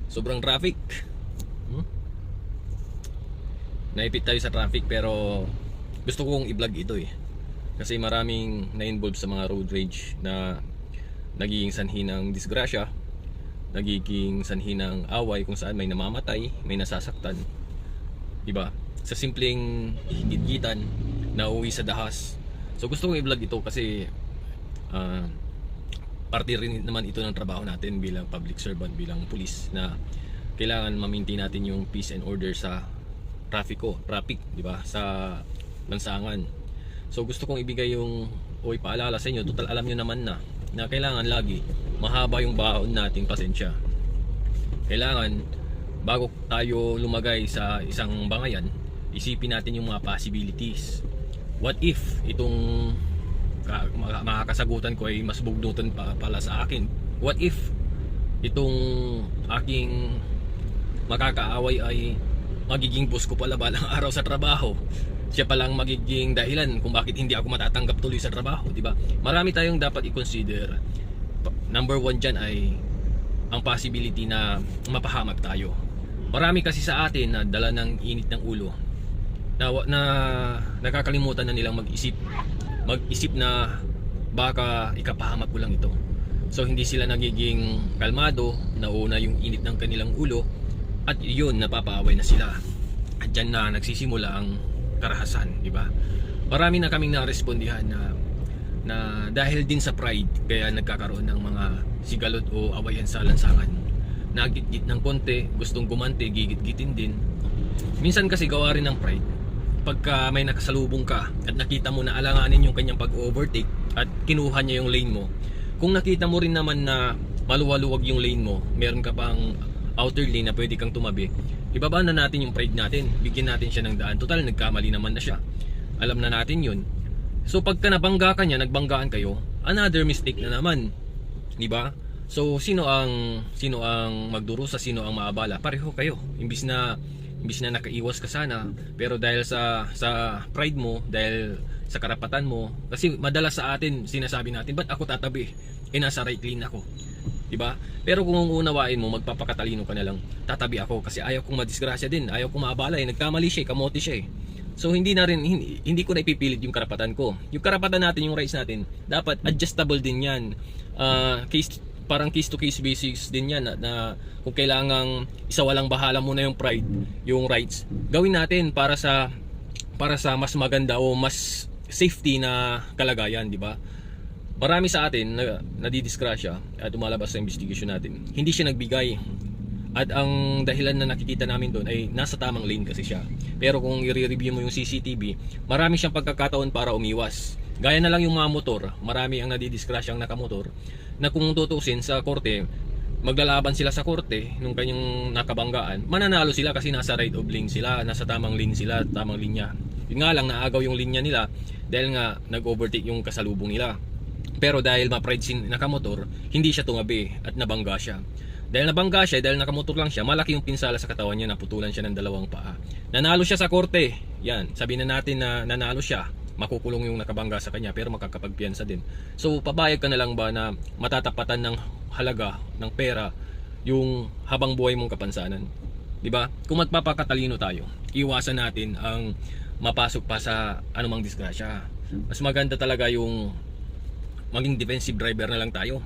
Sobrang traffic. Naipit tayo sa traffic, pero gusto kong i-vlog ito kasi maraming na-involve sa mga road rage na nagiging sanhi ng disgrasya, nagiging sanhi ng away kung saan may namamatay, may nasasaktan, diba? Sa simpleng higit-gitan na uwi sa dahas. So gusto kong i-vlog ito kasi parte rin naman ito ng trabaho natin bilang public servant, bilang pulis, na kailangan ma-maintain natin yung peace and order sa traffic, di ba? Sa lansangan. So gusto kong ibigay yung ipaalala sa inyo, total alam niyo naman na kailangan lagi mahaba yung baon nating pasensya. Kailangan bago tayo lumagay sa isang bangayan, isipin natin yung mga possibilities. What if itong makakasagutan ko ay mas bugnutan pala sa akin? What if itong aking makakaaway ay magiging boss ko pala balang araw sa trabaho? Siya palang magiging dahilan kung bakit hindi ako matatanggap tuloy sa trabaho, di ba? Marami tayong dapat i-consider. Number one dyan ay ang possibility na mapahamak tayo. Marami kasi sa atin na dala ng init ng ulo na nakakalimutan na nilang mag-isip na baka ikapahamak ko lang ito. So hindi sila nagiging kalmado, nauna yung init ng kanilang ulo, at yun, napapaaway na sila. At dyan na nagsisimula ang karahasan, di ba? Marami na kaming narespondihan na dahil din sa pride kaya nagkakaroon ng mga sigalot o awayan sa lansangan. Nagitgit ng konti, gustong gumante, gigit-gitin din. Minsan kasi gawa rin ng pride. Pagka may nakasalubong ka at nakita mo na alanganin yung kanyang pag-overtake at kinuha niya yung lane mo, kung nakita mo rin naman na maluwaluwag yung lane mo, meron ka pang outer lane na pwede kang tumabi, ibaba na natin yung pride natin, bigyan natin siya ng daan. Total, nagkamali naman na siya, alam na natin yun. So pagka nabangga ka niya, nagbanggaan kayo, another mistake na naman, di ba? So sino ang magdurusa, sino ang maabala? Pareho kayo. Imbis na nakaiwas ka sana, pero dahil sa pride mo, dahil sa karapatan mo, kasi madalas sa atin sinasabi natin, ba't ako tatabi? Nasa right lane ako, diba? Pero kung unawain mo, magpapakatalino ka na lang, tatabi ako kasi ayaw kong madisgrasya din, ayaw kong maabala, nagkamali siya, kamote siya So hindi ko na ipipilit yung karapatan ko. Yung karapatan natin, yung rights natin, dapat adjustable din yan. Parang case to case basis din yan na kung kailangang isawalang bahala muna yung pride, yung rights, gawin natin para sa mas maganda o mas safety na kalagayan, di ba? Marami sa atin na nadidisgrasya at umalabas sa investigation natin, hindi siya nagbigay. At ang dahilan na nakikita namin doon ay nasa tamang lane kasi siya. Pero kung i-review mo yung CCTV, marami siyang pagkakataon para umiwas. Gaya na lang yung mga motor, marami ang nadidisgrasyang nakamotor na kung tutusin sa korte, maglalaban sila sa korte nung kanyang nakabanggaan, mananalo sila kasi nasa right of lane sila, nasa tamang lane sila, tamang linya. Yun nga lang, naagaw yung linya nila dahil nga nag-overtake yung kasalubong nila. Pero dahil ma-pride si nakamotor, hindi siya tumabi at nabangga siya. Dahil nabangga siya, dahil nakamotor lang siya, malaki yung pinsala sa katawan niya, naputulan siya ng dalawang paa. Nanalo siya sa korte. Yan, sabihin na natin na nanalo siya. Makukulong yung nakabangga sa kanya pero makakapagpiyansa din. So pabayag ka na lang ba na matatapatan ng halaga ng pera yung habang buhay mong kapansanan? 'Di ba? Kung magpapakatalino tayo, iwasan natin ang mapasok pa sa anumang disgrasya. Mas maganda talaga yung maging defensive driver na lang tayo.